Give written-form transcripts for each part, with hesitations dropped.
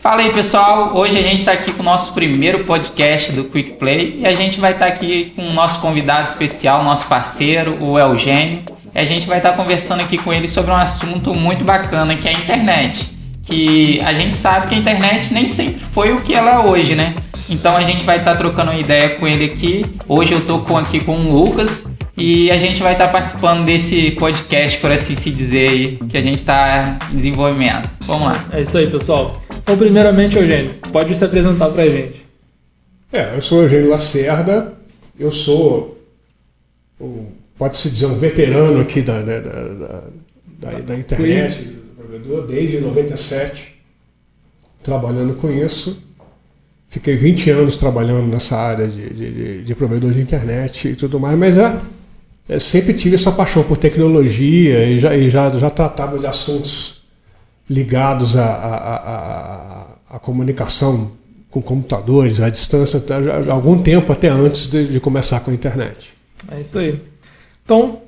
Fala aí, pessoal, hoje a gente está aqui com o nosso primeiro podcast do Quick Play e a gente vai estar aqui com o nosso convidado especial, nosso parceiro, o Eugênio, e a gente vai estar conversando aqui com ele sobre um assunto muito bacana que é a internet, que a gente sabe que a internet nem sempre foi o que ela é hoje, né? Então a gente vai estar trocando uma ideia com ele aqui. Hoje eu estou aqui com o Lucas e a gente vai estar participando desse podcast, por assim se dizer, aí, que a gente está em desenvolvimento. Vamos lá. É isso aí, pessoal. Então, primeiramente, Eugênio, pode se apresentar pra gente. Eu sou Eugênio Lacerda, eu sou, pode-se dizer, um veterano aqui da internet, do provedor, desde 97, trabalhando com isso. Fiquei 20 anos trabalhando nessa área de provedor de internet e tudo mais, mas eu sempre tive essa paixão por tecnologia e já tratava de assuntos ligados à comunicação com computadores, à distância, há algum tempo até antes de começar com a internet. É isso aí. Então,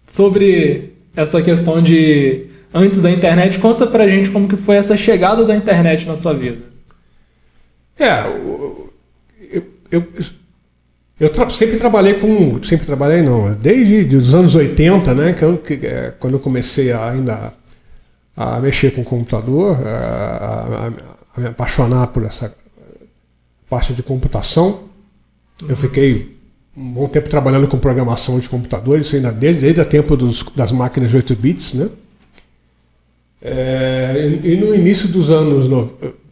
sobre essa questão de antes da internet, conta pra gente como que foi essa chegada da internet na sua vida. Eu sempre trabalhei desde os anos 80, né, quando eu comecei a mexer com o computador, a me apaixonar por essa parte de computação. Eu fiquei um bom tempo trabalhando com programação de computadores, ainda desde o tempo das máquinas de 8 bits, né? E no início dos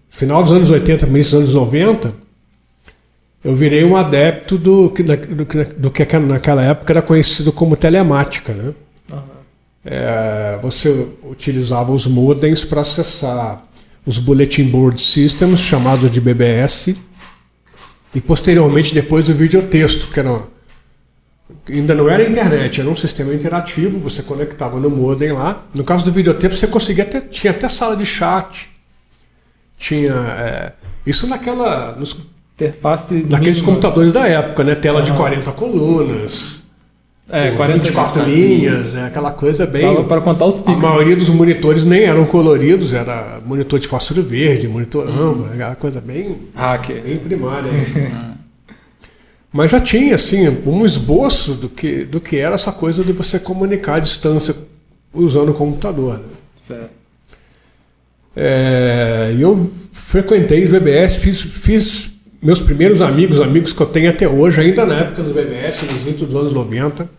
final dos anos 80, início dos anos 90, eu virei um adepto do que naquela época era conhecido como telemática, né? Você utilizava os modems para acessar os Bulletin Board Systems, chamados de BBS, e posteriormente depois o videotexto, ainda não era internet, era um sistema interativo, você conectava no modem lá. No caso do videotexto você tinha até sala de chat, isso naqueles computadores da época, né? Tela de 40 colunas. 24 linhas, aquela coisa bem... Para contar os pixels. A maioria dos monitores nem eram coloridos, era monitor de fósforo verde, monitor âmbar, aquela coisa bem primária. Mas já tinha assim, um esboço do que era essa coisa de você comunicar à distância usando o computador. Né? Certo. E eu frequentei os BBS, fiz meus primeiros amigos que eu tenho até hoje, ainda na época dos BBS, nos inícios dos anos 90.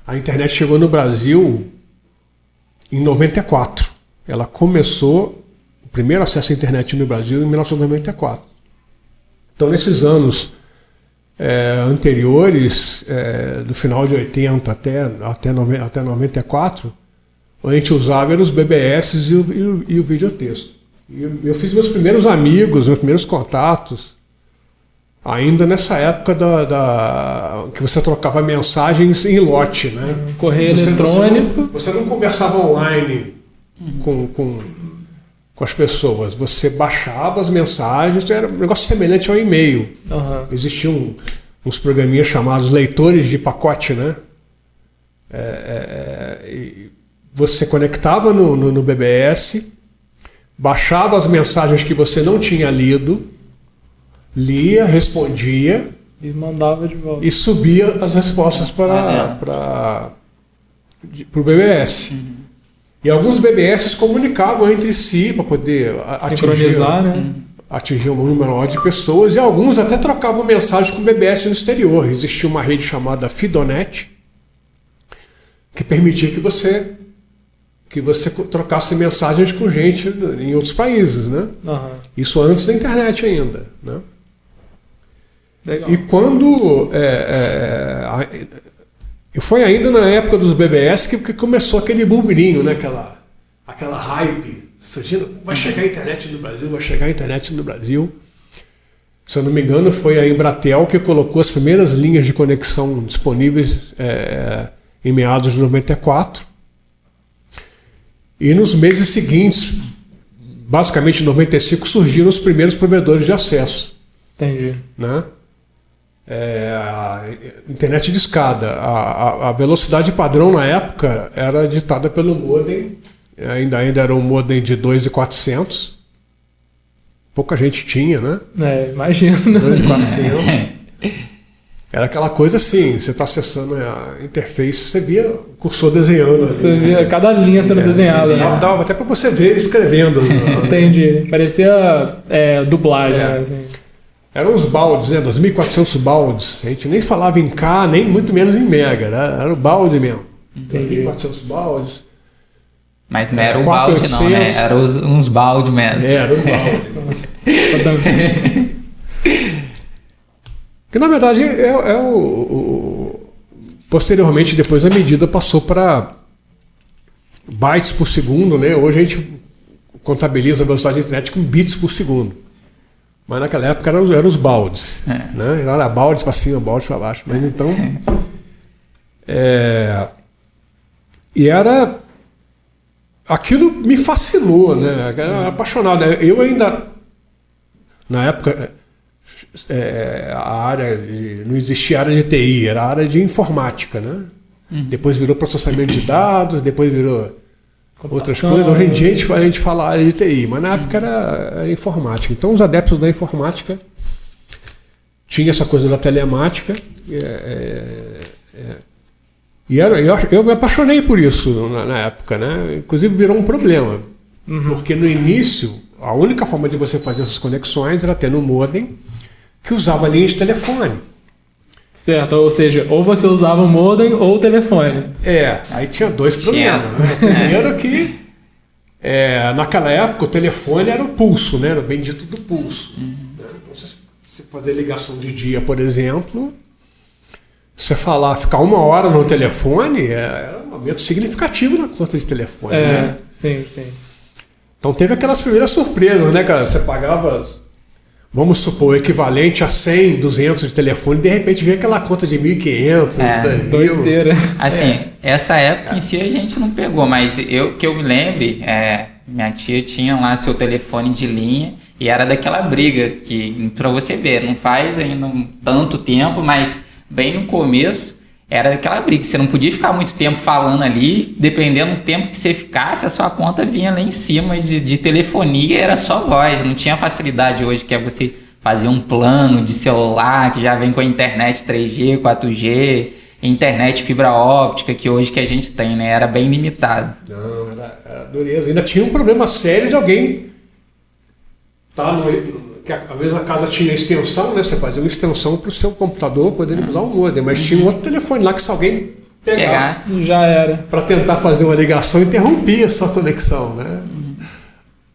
A internet chegou no Brasil em 94. Ela começou, o primeiro acesso à internet no Brasil, em 1994. Então, nesses anos anteriores, do final de 80 até 94, a gente usava os BBS e o videotexto. Eu fiz meus primeiros amigos, meus primeiros contatos, ainda nessa época que você trocava mensagens em lote, né? Correio eletrônico. Você não conversava online com as pessoas, você baixava as mensagens, era um negócio semelhante ao e-mail. Existiam uns programinhas chamados leitores de pacote, né? E você conectava no BBS, baixava as mensagens que você não tinha lido, lia, respondia e mandava de volta. E subia as respostas para o BBS. E alguns BBS comunicavam entre si para poder atingir um número maior de pessoas, e alguns até trocavam mensagens com o BBS no exterior. Existia uma rede chamada Fidonet, que permitia que você trocasse mensagens com gente em outros países, né? Isso antes da internet ainda, né? Legal. E quando foi ainda na época dos BBS que começou aquele burburinho, né? Aquela hype surgindo, vai chegar a internet no Brasil. Se eu não me engano, foi a Embratel que colocou as primeiras linhas de conexão disponíveis em meados de 94. E nos meses seguintes, basicamente em 95, surgiram os primeiros provedores de acesso. Entendi. Né? A internet de escada. A velocidade padrão na época era ditada pelo modem, ainda era um modem de 2.400, pouca gente tinha, né? Imagina. 2.400. Era aquela coisa assim, você está acessando a interface, você via o cursor desenhando ali. Você via cada linha sendo desenhada. Dava até para você ver ele escrevendo. Entendi. Parecia dublagem. Né, assim. Eram os baldes, né? 2.400 baldes. A gente nem falava em K, nem muito menos em mega. Era o balde mesmo. 2.400 baldes. Mas não era o balde não, né? Era uns balde mesmo. Era um balde. Que na verdade posteriormente, depois a medida passou para bytes por segundo, né? Hoje a gente contabiliza a velocidade da internet com bits por segundo. Mas naquela época eram os baldes. Né? Era baldes para cima, baldes para baixo. Mas então. E era. Aquilo me fascinou, né? Eu era apaixonado. Eu ainda. Na época. Não existia área de TI, era a área de informática, né? Depois virou processamento de dados, depois virou outras coisas. Hoje em dia a gente fala área de TI, mas na época era informática. Então os adeptos da informática tinham essa coisa da telemática e eu me apaixonei por isso na época, né? Inclusive virou um problema, porque no início a única forma de você fazer essas conexões era tendo um modem que usava linha de telefone. Certo, ou seja, ou você usava o modem ou o telefone. Aí tinha dois problemas. Né? Primeiro que, naquela época, o telefone era o pulso, né? Era o bendito do pulso. Então, se fazer ligação de dia, por exemplo, você ficar 1 hora no telefone, era um aumento significativo na conta de telefone. Né? Sim. Então teve aquelas primeiras surpresas, né, cara? Você pagava, vamos supor, o equivalente a 100, 200 de telefone, e de repente veio aquela conta de 1.500, 2.000. Doideira. Assim, essa época em si a gente não pegou, mas que eu me lembre, minha tia tinha lá seu telefone de linha e era daquela briga que, pra você ver, não faz ainda tanto tempo, mas bem no começo, era aquela briga, você não podia ficar muito tempo falando ali, dependendo do tempo que você ficasse, a sua conta vinha lá em cima de telefonia, era só voz, não tinha facilidade hoje que é você fazer um plano de celular que já vem com a internet 3G, 4G, internet fibra óptica que hoje que a gente tem, né? Era bem limitado. Não, era dureza. Ainda tinha um problema sério de alguém que às vezes a casa tinha extensão, né? Você fazia uma extensão para o seu computador poder usar o modem, mas tinha um outro telefone lá que se alguém pegasse já era. Para tentar fazer uma ligação, interrompia a sua conexão, né?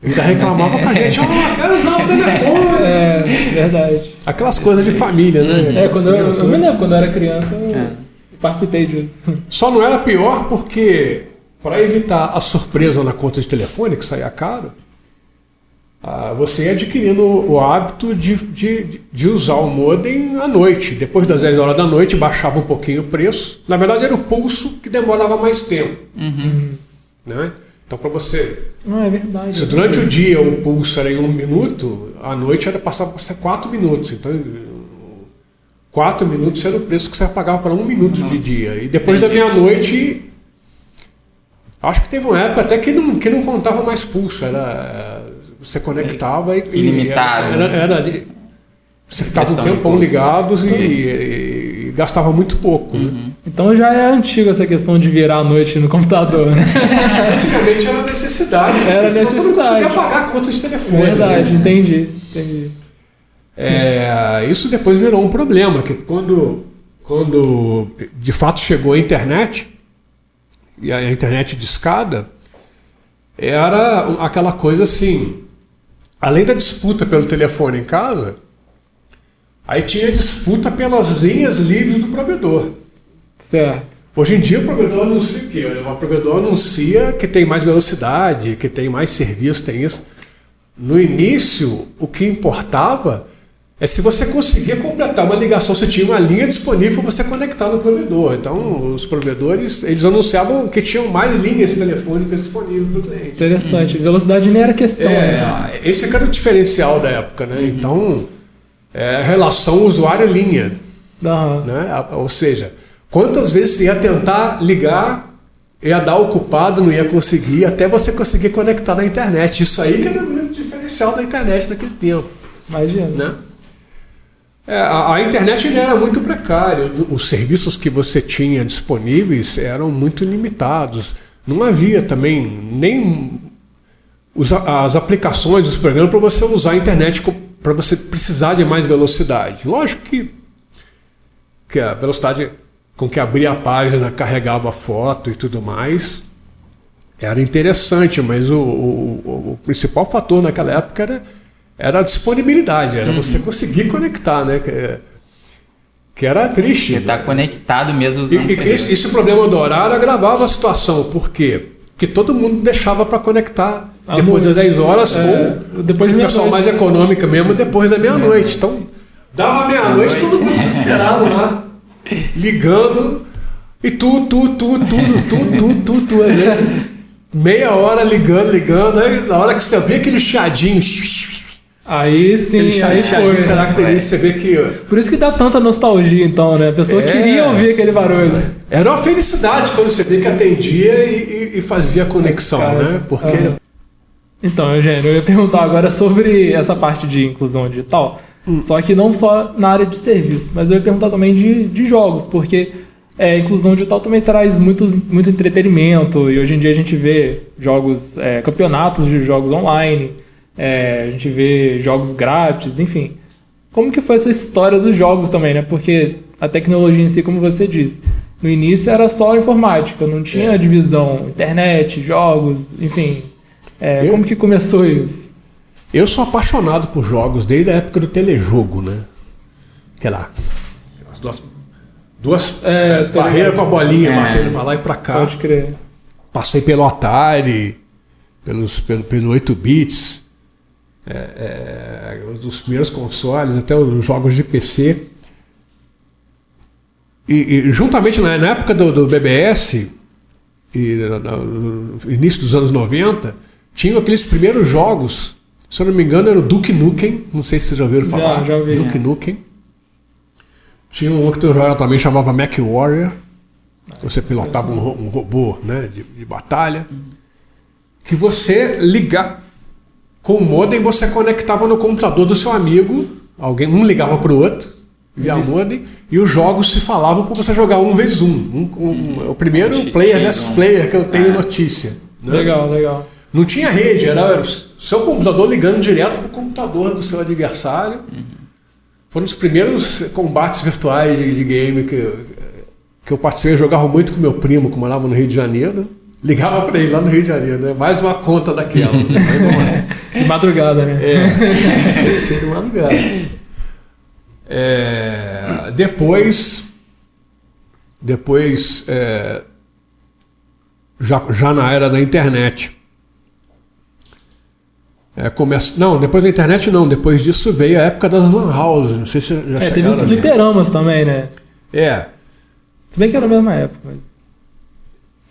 Ainda reclamava com a gente, quero usar o telefone. Verdade. Aquelas coisas de família, né? Eu me lembro, quando eu era criança, eu participei disso. Só não era pior porque, para evitar a surpresa na conta de telefone, que saía caro, você ia adquirindo o hábito de usar o modem à noite. Depois das 10 horas da noite, baixava um pouquinho o preço. Na verdade, era o pulso que demorava mais tempo. Né? Então, para você... Não, é verdade. Se durante o dia o pulso era em 1 minuto, à noite passava para ser 4 minutos. Então, 4 minutos era o preço que você pagava para 1 minuto de dia. E depois da meia-noite, acho que teve uma época até que não contava mais pulso. Você conectava ilimitado. Você ficava um tempão ligados e gastava muito pouco. Né? Então já é antigo essa questão de virar à noite no computador, né? Antigamente era necessidade. Você não conseguia pagar contas de telefone. Verdade, né? entendi. Isso depois virou um problema, que quando de fato chegou a internet, e a internet de escada, era aquela coisa assim, além da disputa pelo telefone em casa, aí tinha disputa pelas linhas livres do provedor. Certo. Hoje em dia o provedor anuncia o quê? O provedor anuncia que tem mais velocidade, que tem mais serviço, tem isso. No início, o que importava é se você conseguia completar uma ligação, você tinha uma linha disponível para você conectar no provedor. Então, os provedores, eles anunciavam que tinham mais linhas telefônicas disponíveis para o cliente. Interessante. Velocidade nem era questão. Né? Esse era o diferencial da época, né? Então, relação usuário-linha. Né? Ou seja, quantas vezes você ia tentar ligar, ia dar ocupado, não ia conseguir, até você conseguir conectar na internet. Isso aí que era o grande diferencial. diferencial da internet naquele tempo. Imagina. Né? A internet ainda era muito precária, os serviços que você tinha disponíveis eram muito limitados. Não havia também nem as aplicações, os programas para você usar a internet para você precisar de mais velocidade. Lógico que a velocidade com que abria a página, carregava a foto e tudo mais, era interessante, mas o principal fator naquela época era a disponibilidade, era você conseguir conectar, né? Que era triste. Você está conectado mesmo usando esse problema do horário agravava a situação. Por quê? Porque todo mundo deixava para conectar depois das 10 horas ou depois o pessoal mais econômico mesmo, depois da meia-noite. Então, dava meia-noite, todo mundo desesperado lá, ligando, e meia hora ligando, aí na hora que você vê aquele chiadinho, aí sim, aí foi característico, você vê que... Por isso que dá tanta nostalgia, então, né? A pessoa queria ouvir aquele barulho. Era uma felicidade quando você vê que atendia e fazia a conexão, né? Porque... Então, Eugênio, eu ia perguntar agora sobre essa parte de inclusão digital, só que não só na área de serviço, mas eu ia perguntar também de jogos, porque a inclusão digital também traz muito entretenimento, e hoje em dia a gente vê jogos, campeonatos de jogos online, a gente vê jogos grátis, enfim. Como que foi essa história dos jogos também, né? Porque a tecnologia em si, como você disse, no início era só informática, não tinha divisão, internet, jogos, enfim. Como que começou isso? Eu sou apaixonado por jogos desde a época do telejogo, né? Aquelas duas barreiras com a bolinha batendo pra lá e pra cá. Pode crer. Passei pelo Atari, pelo 8 bits. Os primeiros consoles, até os jogos de PC. E juntamente na época do BBS, e no início dos anos 90, tinham aqueles primeiros jogos, se eu não me engano era o Duke Nukem, não sei se vocês já ouviram falar. Já ouvi. Duke Nukem. Tinha um que eu jogava também, chamava Mac Warrior, você pilotava um robô, né, de batalha, que você ligava... Com o modem você conectava no computador do seu amigo, um ligava para o outro, via modem, e os jogos se falavam para você jogar 1v1. O primeiro player versus player que eu tenho notícia. Né? Legal. Não tinha rede, era o seu computador ligando direto para o computador do seu adversário. Foram os primeiros combates virtuais de game que eu participei. Eu jogava muito com meu primo, que morava no Rio de Janeiro. Ligava para ele lá no Rio de Janeiro, né? Mais uma conta daquela. Né? De madrugada, né? Tem que ser de madrugada. Depois já na era da internet. Depois da internet não. Depois disso veio a época das lan houses. Não sei se já chegaram. Teve os fliperamas também, né? Se bem que era a mesma época, mas...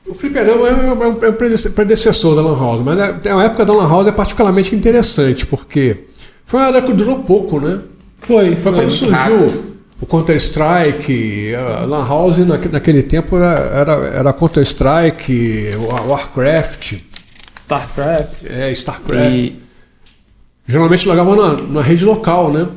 O fliperama é um predecessor da Lan House, mas a época da Lan House é particularmente interessante, porque foi uma época que durou pouco, né? Foi quando surgiu o Counter-Strike, a Lan House naquele tempo era Counter-Strike, Warcraft. StarCraft. Geralmente jogava na rede local, né?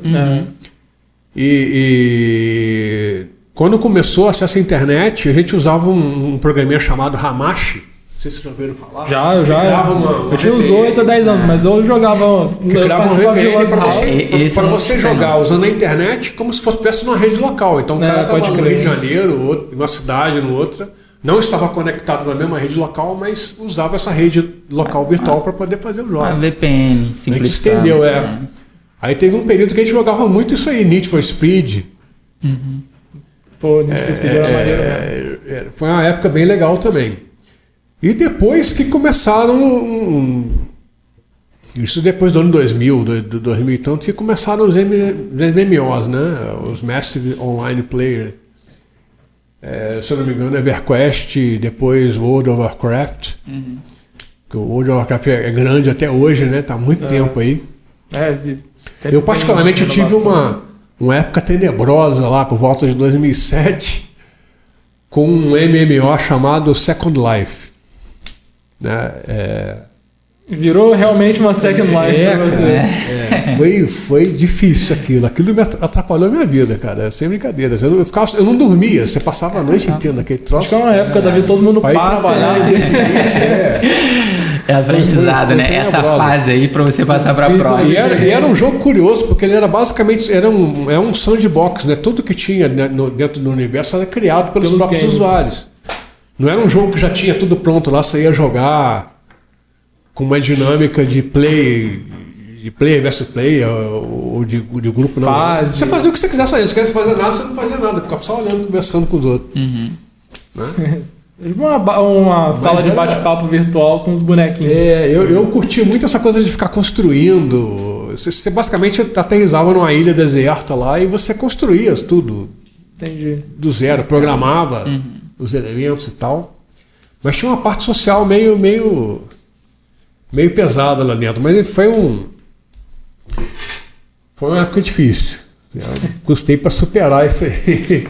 E quando começou o acesso à internet, a gente usava um programinha chamado Hamachi. Não sei se vocês já ouviram falar. Já. Eu tinha uns 8 ou 10 anos, mas eu jogava... Que criava um VPN para você jogar usando a internet como se fosse numa rede local. Então o cara estava no Rio de Janeiro, em uma cidade, no outra, não estava conectado na mesma rede local, mas usava essa rede local virtual para poder fazer o jogo. A VPN, simplificado. A gente estendeu, Aí teve um período que a gente jogava muito isso aí, Need for Speed. Pô, Need for Speed era maneiro. Foi uma época bem legal também. E depois que começaram... Isso depois do ano 2000, do 2000 e tanto, que começaram os MMOs, né? Os Massive Online Player. Se eu não me engano, EverQuest, depois World of Warcraft. O World of Warcraft é grande até hoje, né? Tá há muito tempo aí. Eu particularmente tive uma época tenebrosa lá, por volta de 2007, com um MMO chamado Second Life. Né? Virou realmente uma second life pra você. Foi difícil aquilo. Aquilo me atrapalhou a minha vida, cara. Sem brincadeiras. Eu não dormia. Você passava a noite inteira naquele troço. Acho que é uma época, Davi, todo mundo pra ir passa. trabalhar no dia seguinte. É aprendizado, né? Essa fase aí pra você passar pra próxima. E era um jogo curioso, porque ele era basicamente um sandbox, né? Tudo que tinha dentro do universo era criado pelos próprios usuários. Não era um jogo que já tinha tudo pronto lá, você ia jogar com uma dinâmica de player versus player, ou de grupo, não. Você fazia o que você quisesse aí. Se quisesse fazer nada, você não fazia nada. Ficava só olhando, conversando com os outros. Né? Uma sala de bate-papo virtual com os bonequinhos. Eu curti muito essa coisa de ficar construindo. Você basicamente aterrissava numa ilha deserta lá e você construía tudo. Entendi. Do zero, programava os elementos e tal. Mas tinha uma parte social meio pesada lá dentro. Mas foi uma época difícil. Eu custei para superar isso aí.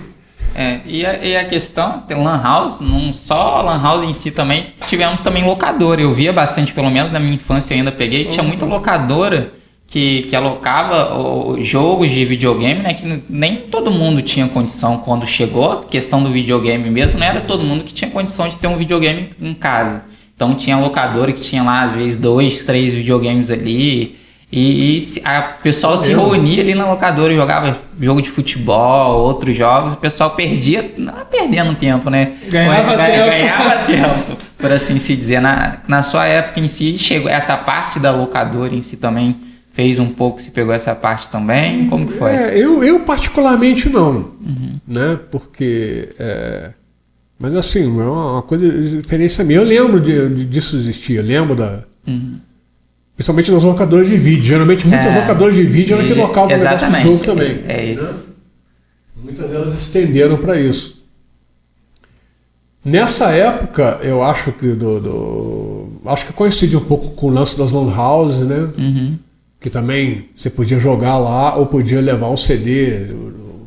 E a questão, tem Lan House, não só Lan House em si também, tivemos também locadora. Eu via bastante, pelo menos na minha infância ainda peguei, tinha muita locadora que alocava jogos de videogame, né, que nem todo mundo tinha condição quando chegou, a questão do videogame mesmo, não era todo mundo que tinha condição de ter um videogame em casa. Então tinha locadora que tinha lá, às vezes, 2, 3 videogames ali. E o pessoal se reunia ali na locadora e jogava jogo de futebol, outros jogos. O pessoal perdia, não perdendo tempo, né? Ganhava tempo, por assim se dizer. Na sua época em si, chegou essa parte da locadora em si também, fez um pouco, se pegou essa parte também? Como que foi? Eu particularmente não, né? Porque... mas assim, é uma coisa de experiência minha. Eu lembro disso existir, eu lembro principalmente nos locadores de vídeo. Geralmente muitos locadores de vídeo eram que locavam o negócio do jogo também. Isso. Né? Muitas delas estenderam para isso. Nessa época, eu acho que acho que coincide um pouco com o lance das lan houses, né? Que também você podia jogar lá ou podia levar um CD,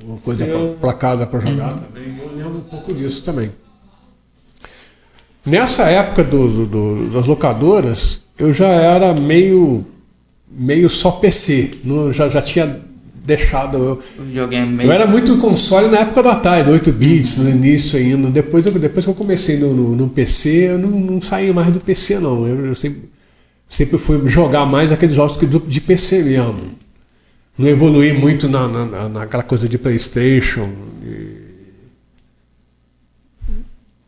uma coisa para casa para jogar também. Eu lembro um pouco disso também. Nessa época das locadoras, eu já era meio só PC. Já tinha deixado. Eu era muito console na época do Atari, do 8 bits, no início ainda. Depois que eu comecei no PC, eu não saí mais do PC, não. Eu sempre fui jogar mais aqueles jogos de PC mesmo. Não evoluí muito naquela coisa de PlayStation.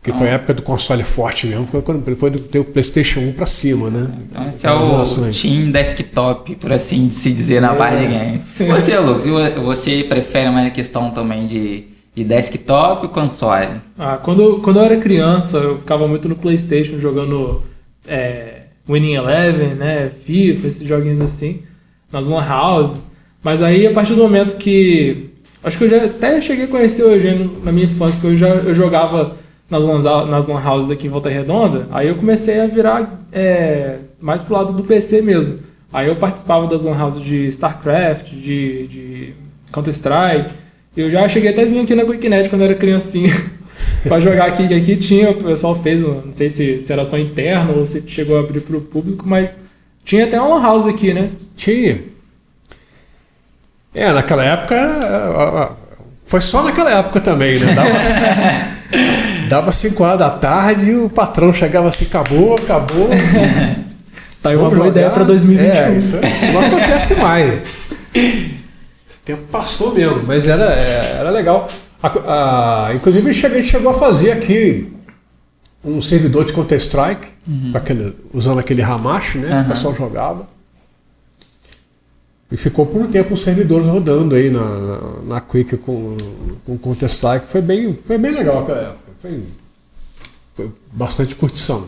Que foi a época do console forte mesmo, foi quando teve o PlayStation 1 pra cima, né? Então esse é o team desktop, por assim se dizer, na parte de game. Você, Lucas, você prefere mais a questão também de desktop ou console? Quando eu era criança, eu ficava muito no PlayStation jogando Winning Eleven, né, FIFA, esses joguinhos assim, nas lan houses. Mas aí, a partir do momento que... Acho que eu já até cheguei a conhecer o Eugênio na minha infância, que eu jogava nas lan houses aqui em Volta Redonda. Aí eu comecei a virar mais pro lado do PC mesmo. Aí eu participava das lan houses de StarCraft, de Counter-Strike. Eu já cheguei até a vir aqui na QuickNet quando era criancinha para jogar aqui, que aqui tinha, o pessoal fez, não sei se era só interno ou se chegou a abrir pro público, mas tinha até uma lan house aqui, né? Tinha. Naquela época, foi só naquela época também, né? Dava 5 horas da tarde e o patrão chegava assim, acabou. Tá aí uma boa ideia para 2021. Isso não acontece mais. Esse tempo passou mesmo, mas era legal. Inclusive a gente chegou a fazer aqui um servidor de Counter-Strike, usando aquele Hamashi, né? Que o pessoal jogava. E ficou por um tempo os servidores rodando aí na Quick com Counter-Strike. Foi bem legal aquela época. Foi bastante curtição.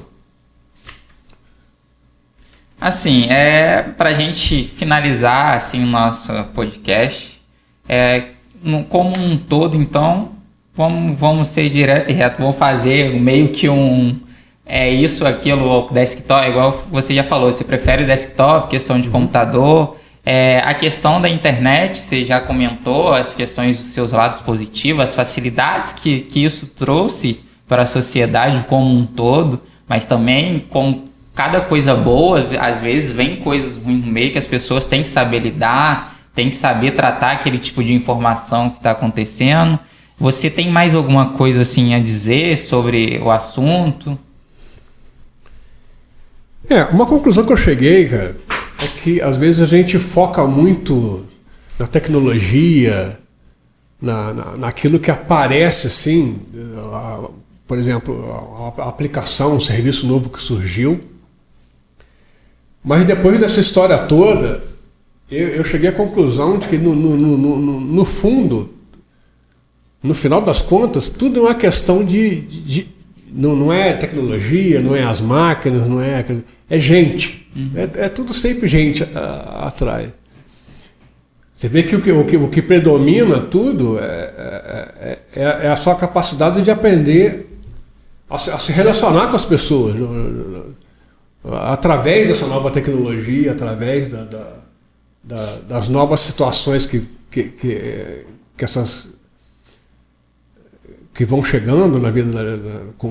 Assim, pra gente finalizar assim, o nosso podcast, como um todo, então, vamos ser direto e reto. Vamos fazer meio que isso, aquilo, desktop, igual você já falou, você prefere desktop, questão de computador. A questão da internet, você já comentou as questões dos seus lados positivos, as facilidades que isso trouxe para a sociedade como um todo, mas também cada coisa boa, às vezes vem coisas ruins no meio que as pessoas têm que saber lidar, têm que saber tratar aquele tipo de informação que está acontecendo. Você tem mais alguma coisa assim a dizer sobre o assunto? Uma conclusão que eu cheguei, cara, é que às vezes a gente foca muito na tecnologia, naquilo que aparece assim, por exemplo, a aplicação, um serviço novo que surgiu. Mas depois dessa história toda, eu cheguei à conclusão de que no fundo, no final das contas, tudo é uma questão não é tecnologia, não é as máquinas, não é gente. É tudo sempre gente atrás. Você vê que o que predomina tudo é a sua capacidade de aprender a se relacionar com as pessoas através dessa nova tecnologia, através das novas situações que vão chegando na vida com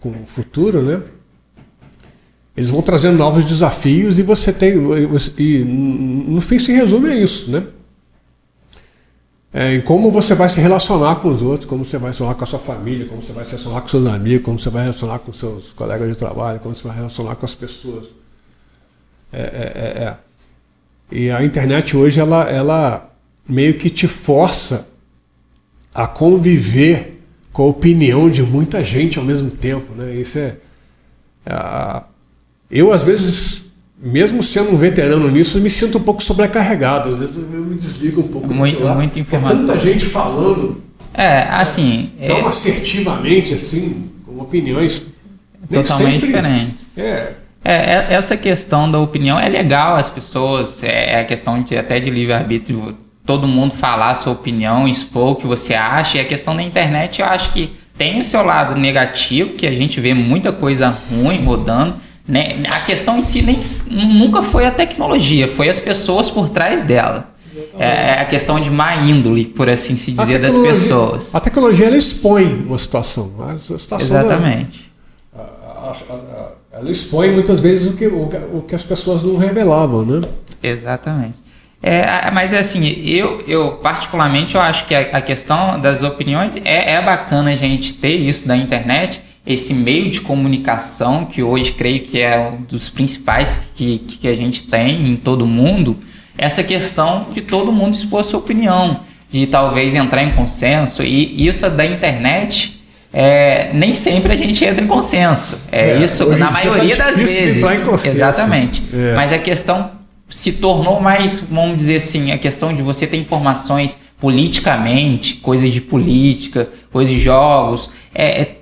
o futuro, né? Eles vão trazendo novos desafios e no fim se resume a isso, né? Em como você vai se relacionar com os outros, como você vai se relacionar com a sua família, como você vai se relacionar com seus amigos, como você vai se relacionar com seus colegas de trabalho, como você vai se relacionar com as pessoas. E a internet hoje, ela meio que te força a conviver com a opinião de muita gente ao mesmo tempo, né? Isso eu, às vezes, mesmo sendo um veterano nisso, me sinto um pouco sobrecarregado. Às vezes eu me desligo um pouco. Muita informação. Tem tanta gente falando assim... tão assertivamente, assim, com opiniões totalmente diferentes. Essa questão da opinião é legal, as pessoas... É a questão até de livre-arbítrio, todo mundo falar a sua opinião, expor o que você acha. E a questão da internet, eu acho que tem o seu lado negativo, que a gente vê muita coisa ruim rodando, né? A questão em si nunca foi a tecnologia, foi as pessoas por trás dela. É a questão de má índole, por assim se dizer, das pessoas. A tecnologia, ela expõe uma situação. Exatamente. Ela expõe muitas vezes o que as pessoas não revelavam, né? Exatamente. Mas assim, eu particularmente eu acho que a questão das opiniões é bacana a gente ter isso da internet, esse meio de comunicação que hoje creio que é um dos principais que a gente tem em todo mundo, essa questão de todo mundo expor sua opinião, de talvez entrar em consenso, e isso da internet, nem sempre a gente entra em consenso, isso na maioria das vezes, entrar em consenso. Exatamente, mas a questão se tornou mais, vamos dizer assim, a questão de você ter informações politicamente, coisas de política, coisas de jogos,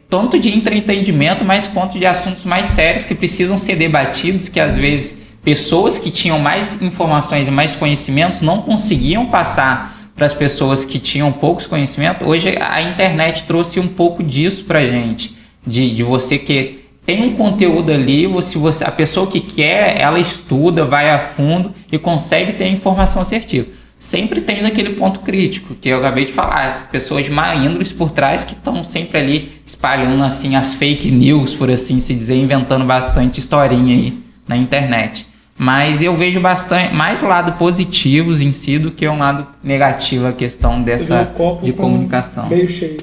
tanto de entretenimento, mas quanto de assuntos mais sérios que precisam ser debatidos, que às vezes pessoas que tinham mais informações e mais conhecimentos não conseguiam passar para as pessoas que tinham poucos conhecimentos. Hoje a internet trouxe um pouco disso para a gente, de você que tem um conteúdo ali, a pessoa que quer, ela estuda, vai a fundo e consegue ter informação assertiva. Sempre tem aquele ponto crítico, que eu acabei de falar, as pessoas má índoles por trás que estão sempre ali espalhando assim, as fake news, por assim se dizer, inventando bastante historinha aí na internet. Mas eu vejo bastante mais lado positivos em si do que um lado negativo a questão dessa de comunicação. Meio cheio.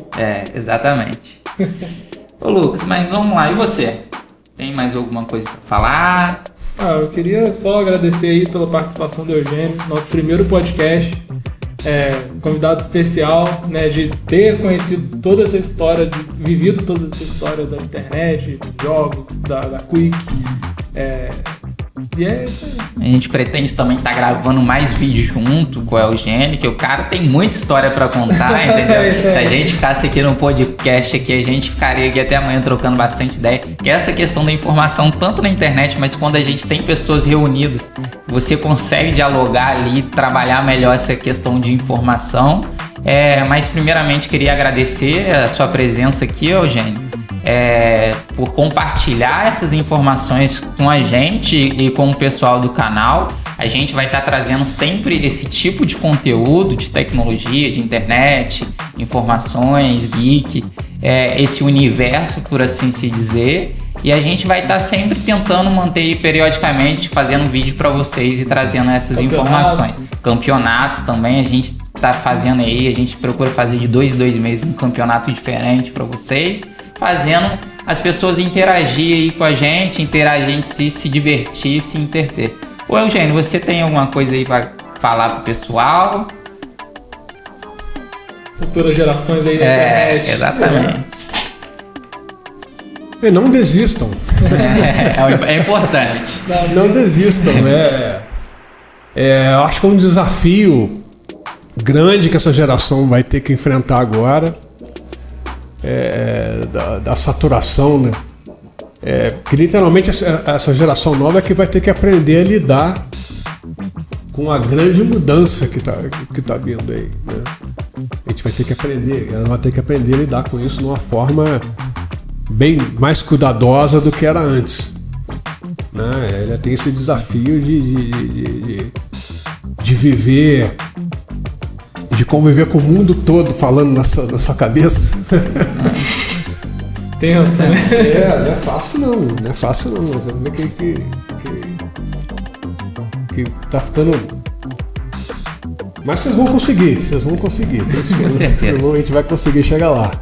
Exatamente. Ô Lucas, mas vamos lá, e você? Tem mais alguma coisa para falar? Eu queria só agradecer aí pela participação do Eugênio, nosso primeiro podcast, convidado especial, né, de ter conhecido toda essa história, vivido toda essa história da internet, dos jogos, da Quick. E é isso aí. A gente pretende também estar gravando mais vídeos junto com o Eugênio, que o cara tem muita história para contar, entendeu? Se a gente ficasse aqui no podcast aqui, a gente ficaria aqui até amanhã trocando bastante ideia. Que essa questão da informação, tanto na internet, mas quando a gente tem pessoas reunidas, você consegue dialogar ali, trabalhar melhor essa questão de informação. Mas primeiramente queria agradecer a sua presença aqui, Eugênio. Por compartilhar essas informações com a gente e com o pessoal do canal. A gente vai estar trazendo sempre esse tipo de conteúdo de tecnologia, de internet, informações, geek, esse universo, por assim se dizer. E a gente vai estar sempre tentando manter periodicamente, fazendo vídeo para vocês e trazendo essas informações. Campeonatos também, a gente tá fazendo aí, a gente procura fazer de 2 em 2 meses um campeonato diferente para vocês, fazendo as pessoas interagir aí com a gente, se divertir, se entreter. Ô Eugênio, você tem alguma coisa aí para falar pro pessoal? Futuras gerações aí da internet. Exatamente. Não desistam. É importante. Não desistam. Eu acho que é um desafio grande que essa geração vai ter que enfrentar agora, da saturação, né? Que literalmente essa geração nova é que vai ter que aprender a lidar com a grande mudança que tá vindo aí, né? A gente vai ter que aprender, ela vai ter que aprender a lidar com isso de uma forma bem mais cuidadosa do que era antes, né? Ela tem esse desafio de viver, de conviver com o mundo todo falando na sua cabeça. Tem noção. Não é fácil não é fácil não. Você vê que tá ficando. Mas vocês vão conseguir. Tem esperança que a gente vai conseguir chegar lá.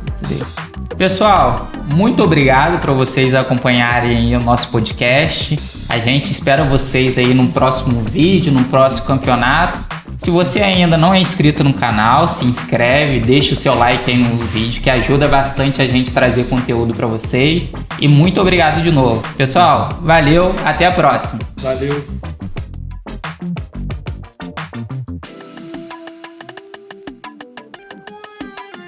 Pessoal, muito obrigado por vocês acompanharem o nosso podcast. A gente espera vocês aí no próximo vídeo, no próximo campeonato. Se você ainda não é inscrito no canal, se inscreve, deixa o seu like aí no vídeo, que ajuda bastante a gente a trazer conteúdo para vocês. E muito obrigado de novo. Pessoal, valeu, até a próxima. Valeu.